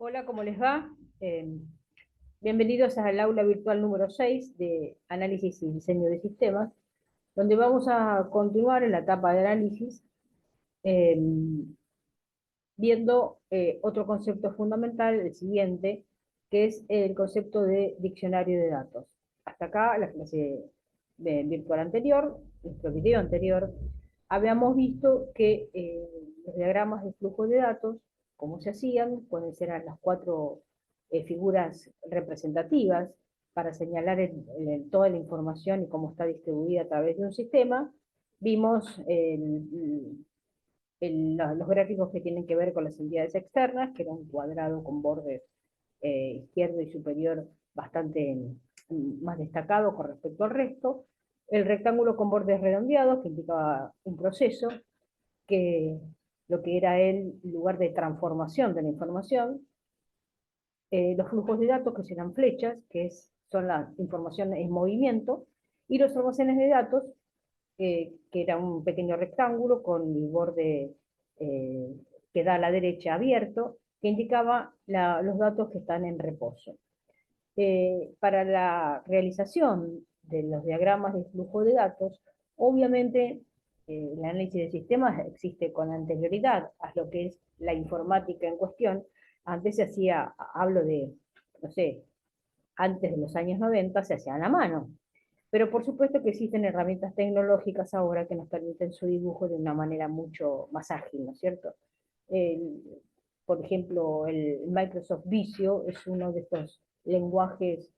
Hola, ¿cómo les va? Eh, Bienvenidos al aula virtual número 6 de Análisis y Diseño de Sistemas, donde vamos a continuar en la etapa de análisis, eh, viendo otro concepto fundamental, el siguiente, que es el concepto de diccionario de datos. Hasta acá, la clase virtual anterior, nuestro video anterior, habíamos visto que los diagramas de flujo de datos, cómo se hacían, pueden ser a las cuatro figuras representativas para señalar toda la información y cómo está distribuida a través de un sistema. Vimos los gráficos que tienen que ver con las entidades externas, que era un cuadrado con bordes izquierdo y superior bastante más destacado con respecto al resto, el rectángulo con bordes redondeados, que indicaba un proceso, que lo que era el lugar de transformación de la información, los flujos de datos, que serán flechas, son la información en movimiento, y los almacenes de datos, que era un pequeño rectángulo con el borde eh, que da a la derecha abierto, que indicaba los datos que están en reposo. Para la realización de los diagramas de flujo de datos, obviamente el análisis de sistemas existe con anterioridad a lo que es la informática en cuestión. Antes se hacía, hablo de, no sé, antes de los años 90 se hacían a mano. Pero por supuesto que existen herramientas tecnológicas ahora que nos permiten su dibujo de una manera mucho más ágil, ¿no es cierto? El, por ejemplo, el Microsoft Visio es uno de estos lenguajes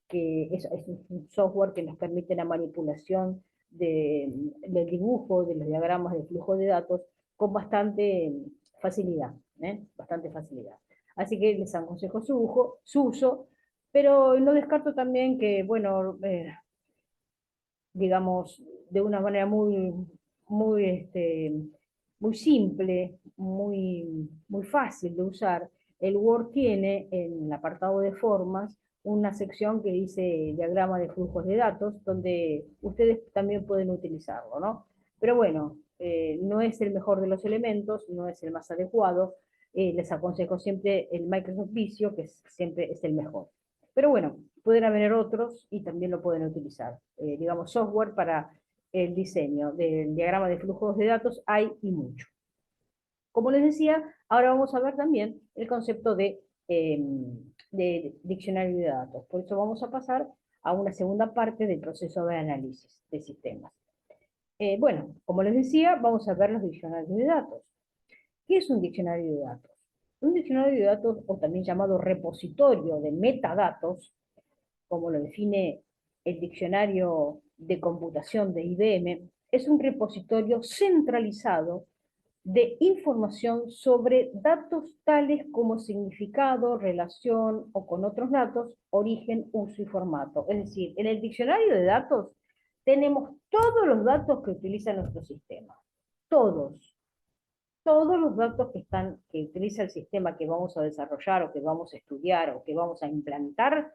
es un software que nos permite la manipulación del dibujo, de los diagramas de flujo de datos con bastante facilidad, bastante facilidad. Así que les aconsejo su uso, pero no descarto también que, bueno, digamos, de una manera muy simple, muy fácil de usar. El Word tiene en el apartado de formas una sección que dice diagrama de flujos de datos, donde ustedes también pueden utilizarlo, ¿no? Pero bueno, no es el mejor de los elementos, no es el más adecuado. Les aconsejo siempre el Microsoft Visio, que siempre es el mejor. Pero bueno, pueden haber otros y también lo pueden utilizar. Digamos, software para el diseño del diagrama de flujos de datos hay y mucho. Como les decía, ahora vamos a ver también el concepto de diccionario de datos. Por eso vamos a pasar a una segunda parte del proceso de análisis de sistemas. Bueno, como les decía, vamos a ver los diccionarios de datos. ¿Qué es un diccionario de datos? Un diccionario de datos, o también llamado repositorio de metadatos, como lo define el diccionario de computación de IBM, es un repositorio centralizado de información sobre datos tales como significado, relación o con otros datos, origen, uso y formato. Es decir, en el diccionario de datos tenemos todos los datos que utiliza nuestro sistema. Todos. Todos los datos que utiliza el sistema que vamos a desarrollar o que vamos a estudiar o que vamos a implantar,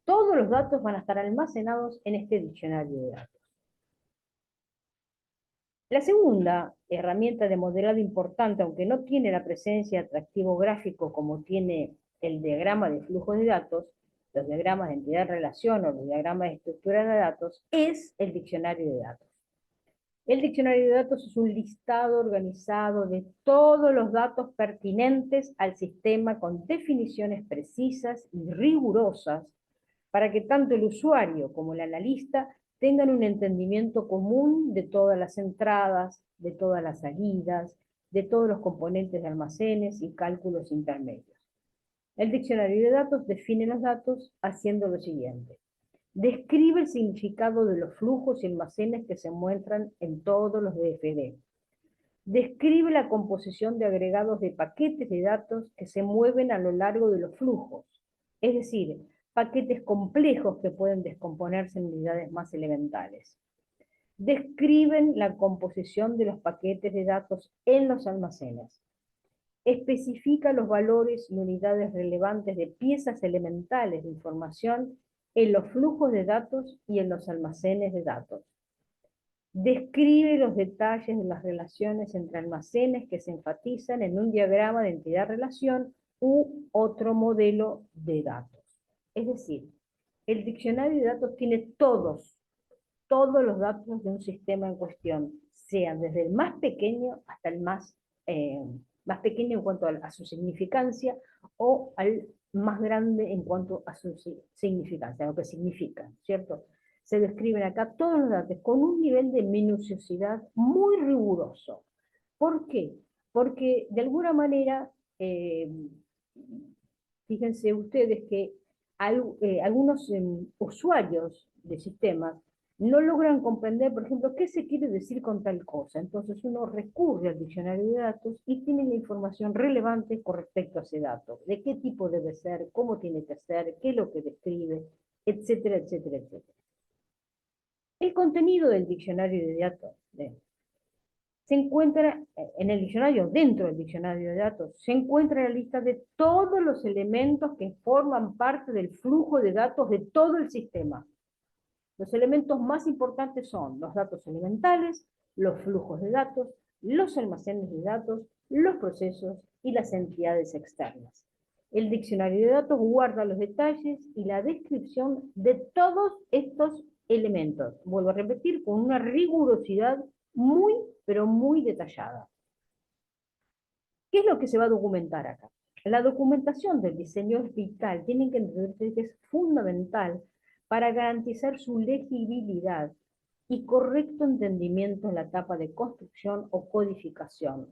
todos los datos van a estar almacenados en este diccionario de datos. La segunda herramienta de modelado importante, aunque no tiene la presencia de atractivo gráfico como tiene el diagrama de flujo de datos, los diagramas de entidad-relación o los diagramas de estructura de datos, es el diccionario de datos. El diccionario de datos es un listado organizado de todos los datos pertinentes al sistema con definiciones precisas y rigurosas para que tanto el usuario como el analista tengan un entendimiento común de todas las entradas, de todas las salidas, de todos los componentes de almacenes y cálculos intermedios. El diccionario de datos define los datos haciendo lo siguiente. Describe el significado de los flujos y almacenes que se muestran en todos los DFD. Describe la composición de agregados de paquetes de datos que se mueven a lo largo de los flujos, es decir, paquetes complejos que pueden descomponerse en unidades más elementales. Describen la composición de los paquetes de datos en los almacenes. Especifica los valores y unidades relevantes de piezas elementales de información en los flujos de datos y en los almacenes de datos. Describe los detalles de las relaciones entre almacenes que se enfatizan en un diagrama de entidad-relación u otro modelo de datos. Es decir, el diccionario de datos tiene todos los datos de un sistema en cuestión, sean desde el más pequeño hasta el más pequeño en cuanto a su significancia o al más grande en cuanto a su significancia, lo que significa, ¿cierto? Se describen acá todos los datos con un nivel de minuciosidad muy riguroso. ¿Por qué? Porque de alguna manera, fíjense ustedes que algunos usuarios de sistemas no logran comprender, por ejemplo, qué se quiere decir con tal cosa. Entonces uno recurre al diccionario de datos y tiene la información relevante con respecto a ese dato, de qué tipo debe ser, cómo tiene que ser, qué es lo que describe, etcétera, etcétera, etcétera. El contenido del diccionario de datos se encuentra en el diccionario, dentro del diccionario de datos, se encuentra la lista de todos los elementos que forman parte del flujo de datos de todo el sistema. Los elementos más importantes son los datos elementales, los flujos de datos, los almacenes de datos, los procesos y las entidades externas. El diccionario de datos guarda los detalles y la descripción de todos estos elementos. Vuelvo a repetir, con una rigurosidad muy, pero muy detallada. ¿Qué es lo que se va a documentar acá? La documentación del diseño es vital, tienen que entenderse que es fundamental para garantizar su legibilidad y correcto entendimiento en la etapa de construcción o codificación.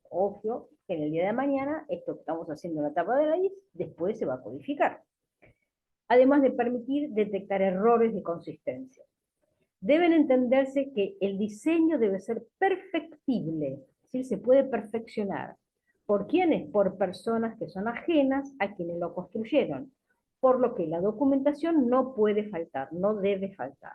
Obvio que en el día de mañana, esto que estamos haciendo en la etapa de raíz, después se va a codificar. Además de permitir detectar errores de consistencia. Deben entenderse que el diseño debe ser perfectible, es decir, se puede perfeccionar. ¿Por quiénes? Por personas que son ajenas a quienes lo construyeron. Por lo que la documentación no puede faltar, no debe faltar.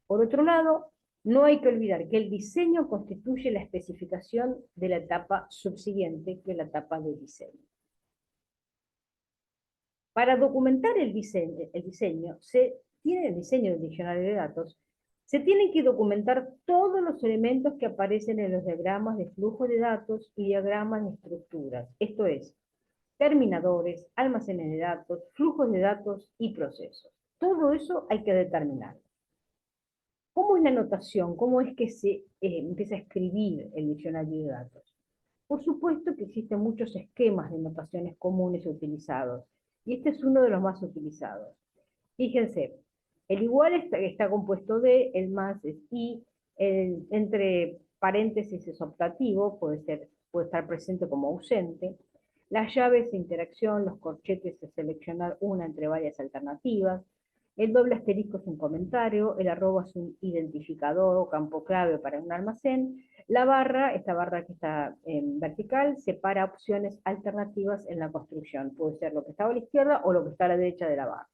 Por otro lado, no hay que olvidar que el diseño constituye la especificación de la etapa subsiguiente, que es la etapa de diseño. Para documentar el diseño el diseño del diccionario de datos, se tienen que documentar todos los elementos que aparecen en los diagramas de flujo de datos y diagramas de estructuras, esto es, terminadores, almacenes de datos, flujos de datos y procesos. Todo eso hay que determinar. ¿Cómo es la notación? ¿Cómo es que se empieza a escribir el diccionario de datos? Por supuesto que existen muchos esquemas de notaciones comunes utilizados, y este es uno de los más utilizados. Fíjense, el igual está compuesto de, el más es i, entre paréntesis es optativo, puede estar presente como ausente. Las llaves de interacción, los corchetes es seleccionar una entre varias alternativas. El doble asterisco es un comentario, el arroba es un identificador o campo clave para un almacén. La barra, esta barra que está en vertical, separa opciones alternativas en la construcción. Puede ser lo que está a la izquierda o lo que está a la derecha de la barra.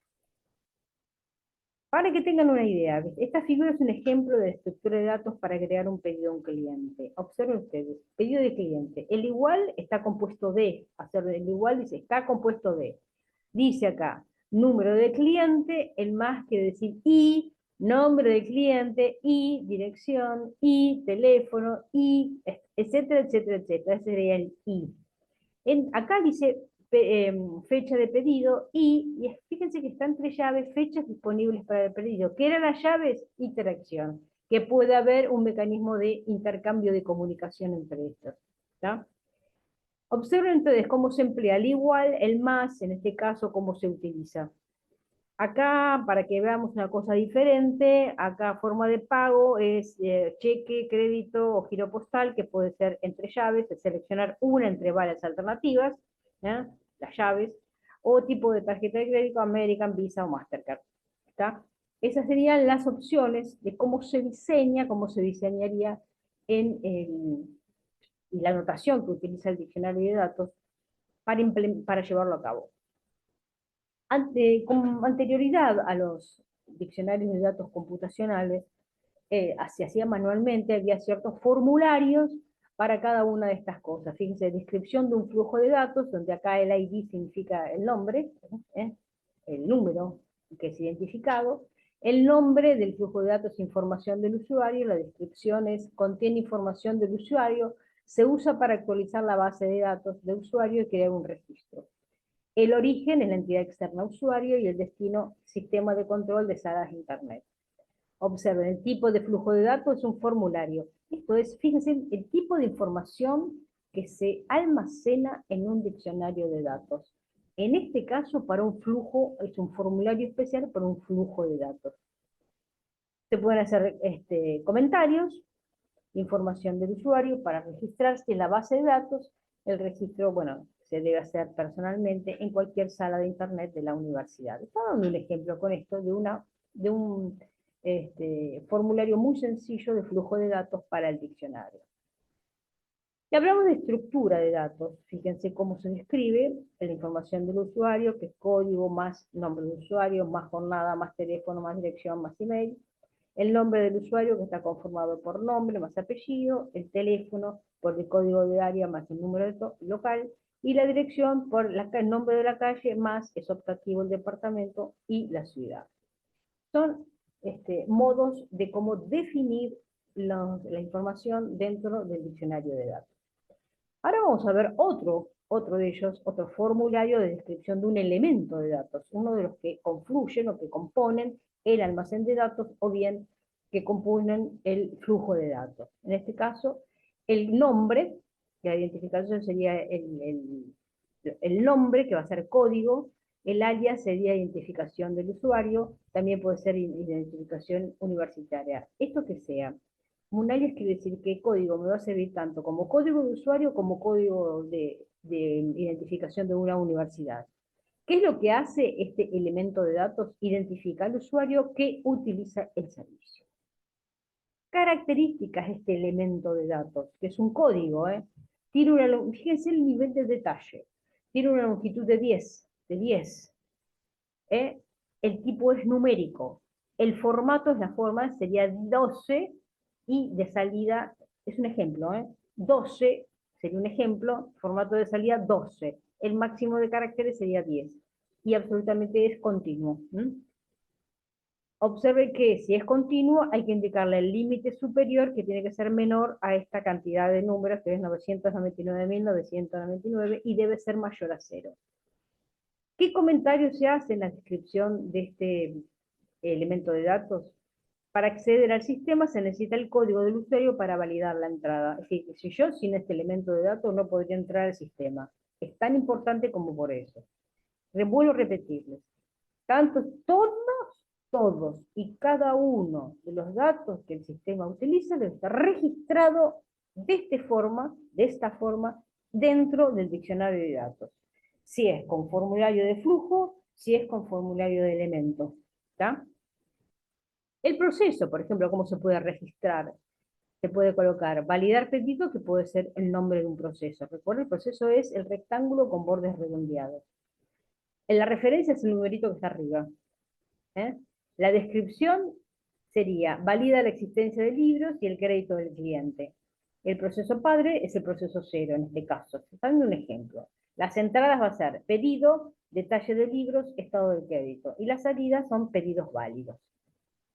Para que tengan una idea, esta figura es un ejemplo de la estructura de datos para crear un pedido a un cliente. Observen ustedes, pedido de cliente. El igual está compuesto de, el igual dice, está compuesto de. Dice acá, número de cliente, el más quiere decir y, nombre de cliente, y dirección, y teléfono, y, etcétera, etcétera, etcétera. Ese sería el i. Acá dice fecha de pedido y fíjense que están tres llaves, fechas disponibles para el pedido. ¿Qué eran las llaves? Interacción, que puede haber un mecanismo de intercambio de comunicación entre estos. ¿Está? Observen entonces cómo se emplea el igual, el más, en este caso, cómo se utiliza. Acá, para que veamos una cosa diferente, acá forma de pago es cheque, crédito o giro postal, que puede ser entre llaves, es seleccionar una entre varias alternativas, ¿ya? Las llaves, o tipo de tarjeta de crédito, American, Visa o Mastercard. ¿Está? Esas serían las opciones de cómo se diseña, cómo se diseñaría en la anotación que utiliza el diccionario de datos para llevarlo a cabo. Con anterioridad a los diccionarios de datos computacionales, se hacía manualmente, había ciertos formularios para cada una de estas cosas. Fíjense, descripción de un flujo de datos, donde acá el ID significa el nombre, el número que es identificado, el nombre del flujo de datos, información del usuario, la descripción contiene información del usuario, se usa para actualizar la base de datos de usuario y crear un registro. El origen es la entidad externa usuario y el destino sistema de control de salas de Internet. Observen, el tipo de flujo de datos es un formulario. Esto es, fíjense, el tipo de información que se almacena en un diccionario de datos. En este caso, para un flujo, es un formulario especial para un flujo de datos. Se pueden hacer comentarios, información del usuario para registrarse en la base de datos. El registro, bueno, se debe hacer personalmente en cualquier sala de Internet de la universidad. Estaba dando un ejemplo con esto de un formulario muy sencillo de flujo de datos para el diccionario. Y hablamos de estructura de datos. Fíjense cómo se describe la información del usuario, que es código más nombre de usuario, más jornada, más teléfono, más dirección, más email. El nombre del usuario, que está conformado por nombre más apellido, el teléfono por el código de área más el número local, y la dirección por el nombre de la calle más es optativo el departamento y la ciudad. Son modos de cómo definir la información dentro del diccionario de datos. Ahora vamos a ver otro de ellos, otro formulario de descripción de un elemento de datos, uno de los que confluyen o que componen el almacén de datos o bien que componen el flujo de datos. En este caso, el nombre, la identificación sería el nombre, que va a ser código, el alias sería identificación del usuario, también puede ser identificación universitaria. Esto que sea. Un alias quiere decir que código me va a servir tanto como código de usuario como código de identificación de una universidad. ¿Qué es lo que hace este elemento de datos? Identifica al usuario que utiliza el servicio. Características de este elemento de datos, que es un código, fíjense el nivel de detalle. Tiene una longitud de 10, el tipo es numérico, el formato es la forma, sería 12 y de salida, es un ejemplo, 12 sería un ejemplo, formato de salida 12, el máximo de caracteres sería 10 y absolutamente es continuo. Observe que si es continuo hay que indicarle el límite superior que tiene que ser menor a esta cantidad de números que es 999.999 y debe ser mayor a 0. ¿Qué comentario se hace en la descripción de este elemento de datos? Para acceder al sistema se necesita el código del usuario para validar la entrada. Es decir, si yo sin este elemento de datos no podría entrar al sistema. Es tan importante como por eso. Vuelvo a repetirles. Todos y cada uno de los datos que el sistema utiliza debe estar registrado de esta forma, dentro del diccionario de datos. Si es con formulario de flujo, si es con formulario de elementos. ¿Está? El proceso, por ejemplo, ¿cómo se puede registrar? Se puede colocar validar pedido, que puede ser el nombre de un proceso. Recuerden, el proceso es el rectángulo con bordes redondeados. En la referencia es el numerito que está arriba. La descripción sería valida la existencia de libros y el crédito del cliente. El proceso padre es el proceso cero en este caso. Está dando un ejemplo. Las entradas va a ser pedido, detalle de libros, estado del crédito. Y las salidas son pedidos válidos.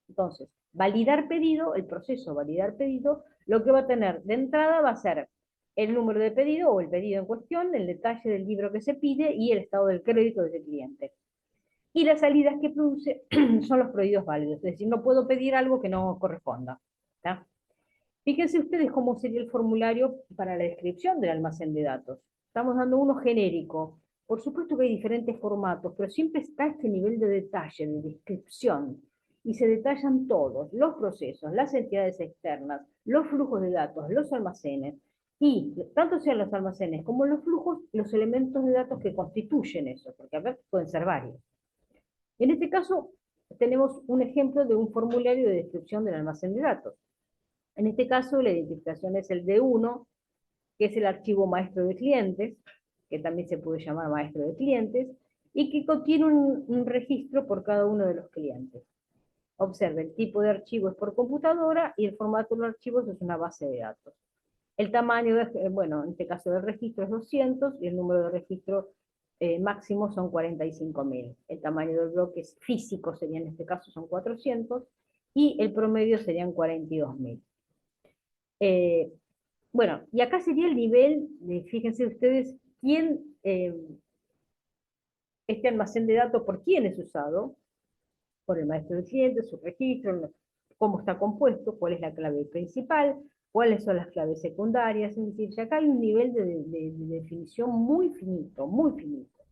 Entonces, validar pedido, el proceso validar pedido, lo que va a tener de entrada va a ser el número de pedido o el pedido en cuestión, el detalle del libro que se pide y el estado del crédito de ese cliente. Y las salidas que produce son los pedidos válidos, es decir, no puedo pedir algo que no corresponda. ¿Tá? Fíjense ustedes cómo sería el formulario para la descripción del almacén de datos. Estamos dando uno genérico. Por supuesto que hay diferentes formatos, pero siempre está este nivel de detalle, de descripción. Y se detallan todos, los procesos, las entidades externas, los flujos de datos, los almacenes. Y tanto sean los almacenes como los flujos, los elementos de datos que constituyen eso, porque a ver, pueden ser varios. En este caso, tenemos un ejemplo de un formulario de descripción del almacén de datos. En este caso, la identificación es el D1, que es el archivo maestro de clientes, que también se puede llamar maestro de clientes, y que contiene un registro por cada uno de los clientes. Observe, el tipo de archivo es por computadora y el formato de los archivos es una base de datos. El tamaño, bueno, en este caso del registro es 200 y el número de registro máximo son 45.000. El tamaño del bloque físico sería en este caso son 400 y el promedio serían 42.000. Bueno, y acá sería el nivel de, fíjense ustedes, quién, este almacén de datos, por quién es usado, por el maestro del cliente, su registro, cómo está compuesto, cuál es la clave principal, cuáles son las claves secundarias, es decir, ya acá hay un nivel de definición muy finito, muy finito.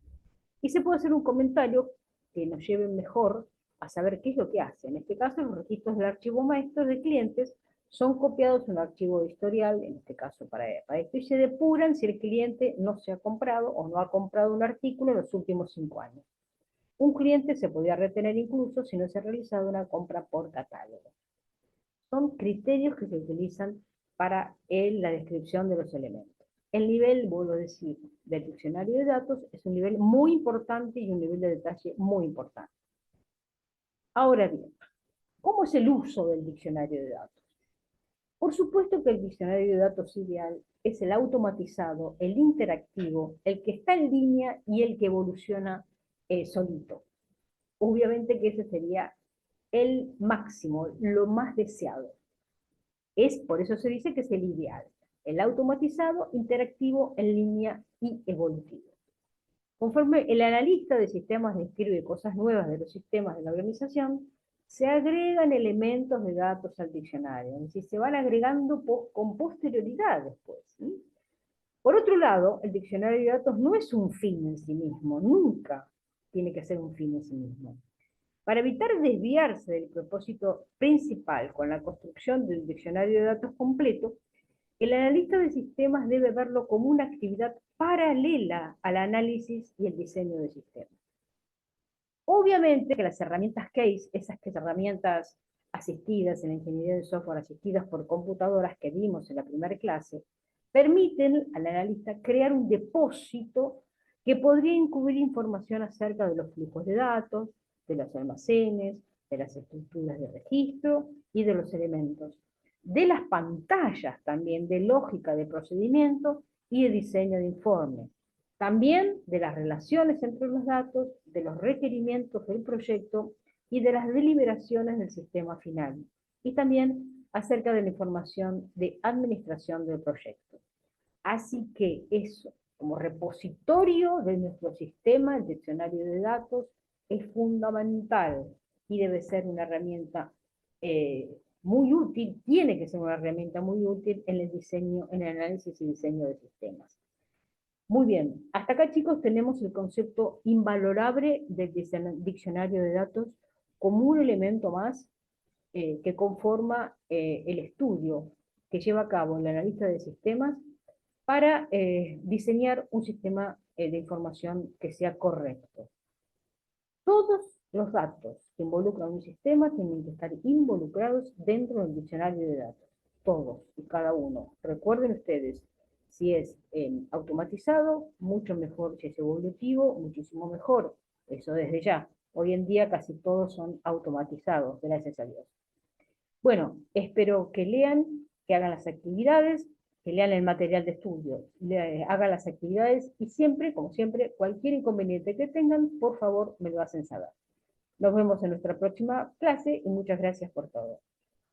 Y se puede hacer un comentario que nos lleve mejor a saber qué es lo que hace. En este caso, los registros del archivo maestro de clientes son copiados en un archivo de historial, en este caso para esto, y se depuran si el cliente no se ha comprado o no ha comprado un artículo en los últimos 5 años. Un cliente se podría retener incluso si no se ha realizado una compra por catálogo. Son criterios que se utilizan para la descripción de los elementos. El nivel, vuelvo a decir, del diccionario de datos es un nivel muy importante y un nivel de detalle muy importante. Ahora bien, ¿cómo es el uso del diccionario de datos? Por supuesto que el diccionario de datos ideal es el automatizado, el interactivo, el que está en línea y el que evoluciona solito. Obviamente que ese sería el máximo, lo más deseado. Por eso se dice que es el ideal. El automatizado, interactivo, en línea y evolutivo. Conforme el analista de sistemas describe cosas nuevas de los sistemas de la organización, se agregan elementos de datos al diccionario, es decir, se van agregando con posterioridad después. ¿Sí? Por otro lado, el diccionario de datos no es un fin en sí mismo, nunca tiene que ser un fin en sí mismo. Para evitar desviarse del propósito principal con la construcción del diccionario de datos completo, el analista de sistemas debe verlo como una actividad paralela al análisis y el diseño de sistemas. Obviamente que las herramientas CASE, esas que herramientas asistidas en la ingeniería de software, asistidas por computadoras que vimos en la primera clase, permiten al analista crear un depósito que podría incluir información acerca de los flujos de datos, de los almacenes, de las estructuras de registro y de los elementos, de las pantallas también, de lógica de procedimiento y de diseño de informe. También de las relaciones entre los datos, de los requerimientos del proyecto y de las deliberaciones del sistema final. Y también acerca de la información de administración del proyecto. Así que eso, como repositorio de nuestro sistema, el diccionario de datos, es fundamental y debe ser una herramienta muy útil, tiene que ser una herramienta muy útil en el diseño, en el análisis y diseño de sistemas. Muy bien, hasta acá chicos tenemos el concepto invalorable del diccionario de datos como un elemento más que conforma el estudio que lleva a cabo el analista de sistemas para diseñar un sistema de información que sea correcto. Todos los datos que involucran un sistema tienen que estar involucrados dentro del diccionario de datos. Todos y cada uno. Recuerden ustedes, si es automatizado, mucho mejor. Si es evolutivo, muchísimo mejor. Eso desde ya. Hoy en día casi todos son automatizados, gracias a Dios. Bueno, espero que lean, que hagan las actividades, que lean el material de estudio, hagan las actividades y siempre, como siempre, cualquier inconveniente que tengan, por favor, me lo hacen saber. Nos vemos en nuestra próxima clase y muchas gracias por todo.